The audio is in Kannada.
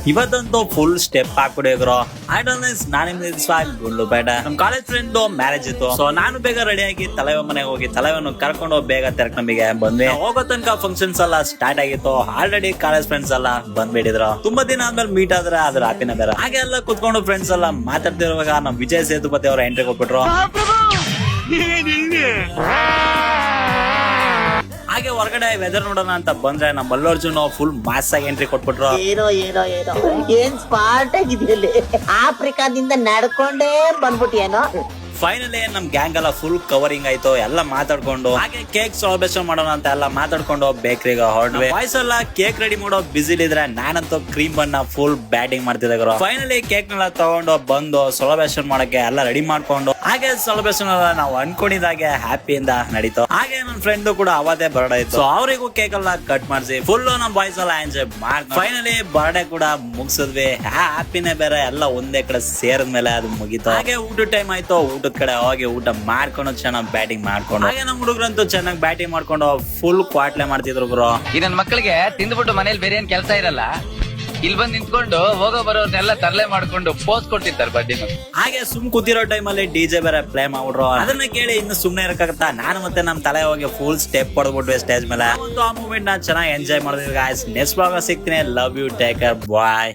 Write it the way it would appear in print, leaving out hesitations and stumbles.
ಇವತ್ತಂತೂ ಫುಲ್ ಸ್ಟೆಪ್ ಹಾಕ್ಬಿಡಿದ್ರು. ಗುಂಡ್ಲುಪೇಟೆ ನಮ್ ಕಾಲೇಜ್ ಫ್ರೆಂಡ್ ಮ್ಯಾರೇಜ್ ಇತ್ತು. ಸೊ ನಾನು ಬೇಗ ರೆಡಿ ಆಗಿ ತಲೆವ ಮನೆಗೆ ಹೋಗಿ ತಲೆವನ್ನು ಕರ್ಕೊಂಡು ಬೇಗ ತೆರಕ್ ನಮಗೆ ಬಂದ್ವಿ. ಹೋಗೋ ತನಕ ಫಂಕ್ಷನ್ಸ್ ಎಲ್ಲ ಸ್ಟಾರ್ಟ್ ಆಗಿತ್ತು. ಆಲ್ರೆಡಿ ಕಾಲೇಜ್ ಫ್ರೆಂಡ್ಸ್ ಎಲ್ಲ ಬಂದ್ಬಿಟ್ಟಿದ್ರು. ತುಂಬಾ ದಿನ ಆದ್ಮೇಲೆ ಮೀಟ್ ಆದ್ರೆ ಅದ್ರ ಹ್ಯಾಪಿನ ಬೇರೆ. ಹಾಗೆ ಎಲ್ಲ ಕುತ್ಕೊಂಡು ಫ್ರೆಂಡ್ಸ್ ಎಲ್ಲ ಮಾತಾಡ್ತಿರುವಾಗ ನಮ್ ವಿಜಯ್ ಸೇತುಪತಿ ಅವರ ಎಂಟ್ರಿ ಕೊಟ್ಬಿಟ್ರು. ಹಾಗೆ ಹೊರಗಡೆ ವೆದರ್ ನೋಡೋಣ ಅಂತ ಬಂದ್ರೆ ನಮ್ಮ ಅಲ್ಲು ಅರ್ಜುನ್ ಫುಲ್ ಮಾಸ್ ಆಗಿ ಎಂಟ್ರಿ ಕೊಟ್ಬಿಟ್ರು. ಏನ್ ಸ್ಮಾರ್ಟ್ ಆಗಿದೆಯಲ್ಲಿ ಆಫ್ರಿಕಾದಿಂದ ನಡ್ಕೊಂಡೇ ಬಂದ್ಬಿಟ್ಟಿಯೇನೋ. ಫೈನಲಿ ನಮ್ ಗ್ಯಾಂಗ್ ಎಲ್ಲ ಫುಲ್ ಕವರಿಂಗ್ ಆಯ್ತು. ಎಲ್ಲ ಮಾತಾಡ್ಕೊಂಡು ಹಾಗೆ ಕೇಕ್ ಸೆಲೆಬ್ರೇಷನ್ ಮಾಡೋಣ ಅಂತ ಎಲ್ಲ ಮಾತಾಡ್ಕೊಂಡು ಬೇಕರಿಗೆ ಹೊರಡ್ವಿ. ಬಾಯ್ಸ್ ಎಲ್ಲ ಕೇಕ್ ರೆಡಿ ಮಾಡೋ ಬಿಸಿ ಇದ್ರೆ ನಾನಂತೂ ಕ್ರೀಮ್ ಬಣ್ಣ ಫುಲ್ ಬ್ಯಾಟಿಂಗ್ ಮಾಡ್ತಿದ್ದೆ. ಫೈನಲಿ ಕೇಕ್ ನೆಲ್ಲ ತಗೊಂಡು ಬಂದು ಸೆಲೆಬ್ರೇಷನ್ ಮಾಡಕ್ಕೆ ಎಲ್ಲ ರೆಡಿ ಮಾಡ್ಕೊಂಡು ಹಾಗೆ ಸೆಲೆಬ್ರೇಷನ್ ಎಲ್ಲ ನಾವು ಅನ್ಕೊಂಡಿದ್ದಾಗೆ ಹ್ಯಾಪಿಯಿಂದ ನಡೀತು. ಹಾಗೆ ನನ್ನ ಫ್ರೆಂಡ್ ಕೂಡ ಅವತ್ತೇ ಬರ್ಡೇ ಇತ್ತು. ಅವರಿಗೂ ಕೇಕ್ ಎಲ್ಲ ಕಟ್ ಮಾಡಿಸಿ ಫುಲ್ ನಮ್ ಬಾಯ್ಸ್ ಎಲ್ಲ ಎಂಜಾಯ್ ಮಾಡಿ ಫೈನಲಿ ಬರ್ಡೇ ಕೂಡ ಮುಗಿಸಿದ್ವಿ. ಹ್ಯಾಪಿನೇ ಬೇರೆ. ಎಲ್ಲ ಒಂದೇ ಕಡೆ ಸೇರಿದ್ಮೇಲೆ ಅದು ಮುಗೀತು. ಹಾಗೆ ಊಟ ಟೈಮ್ ಆಯ್ತು. ಊಟದ ಕಡೆ ಹೋಗಿ ಊಟ ಮಾಡ್ಕೊಂಡು ಚೆನ್ನಾಗಿ ಬ್ಯಾಟಿಂಗ್ ಮಾಡ್ಕೊಂಡು ಹಾಗೆ ನಮ್ ಹುಡುಗರಂತೂ ಚೆನ್ನಾಗಿ ಬ್ಯಾಟಿಂಗ್ ಮಾಡ್ಕೊಂಡು ಫುಲ್ ಕ್ವಾಟ್ಲೆ ಮಾಡ್ತಿದ್ರು ಬ್ರೋ. ಈ ನನ್ನ ಮಕ್ಕಳಿಗೆ ತಿಂದ್ಬಿಟ್ಟು ಮನೇಲಿ ಬೇರೆ ಏನ್ ಕೆಲಸ ಇರಲ್ಲ, ಇಲ್ಲಿ ಬಂದು ನಿಂತ್ಕೊಂಡು ಹೋಗೋ ಬರೋರ್ನೆಲ್ಲ ತರಲೆ ಮಾಡ್ಕೊಂಡು ಪೋಸ್ ಕೊಟ್ಟಿರ್ತಾರೆ ಬರ್ಡೇ. ಹಾಗೆ ಸುಮ್ ಕೂತಿರೋ ಟೈಮ್ ಅಲ್ಲಿ ಡಿಜೆ ಬೇರೆ ಪ್ಲೇ ಮಾಡ್ಬಿಟ್ರು. ಅದನ್ನ ಕೇಳಿ ಇನ್ನು ಸುಮ್ನೆ ಇರಕ್ಕಾಗತ್ತಾ? ನಾನು ಮತ್ತೆ ನಮ್ ತಲೆ ಹೋಗಿ ಫುಲ್ ಸ್ಟೆಪ್ ಹೊಡೆದ್ಬಿಟ್ವಿ ಸ್ಟೇಜ್ ಮೇಲೆ. ಆ ಮೂಮೆಂಟ್ ನ ಚೆನ್ನಾಗಿ ಎಂಜಾಯ್ ಮಾಡಿದ್ವಿ ಗಾಯ್ಸ್. ನೆಕ್ಸ್ಟ್ ಬ್ಲಾಗ್ ಸಿಗ್ತೀನಿ. Love you, take care, bye.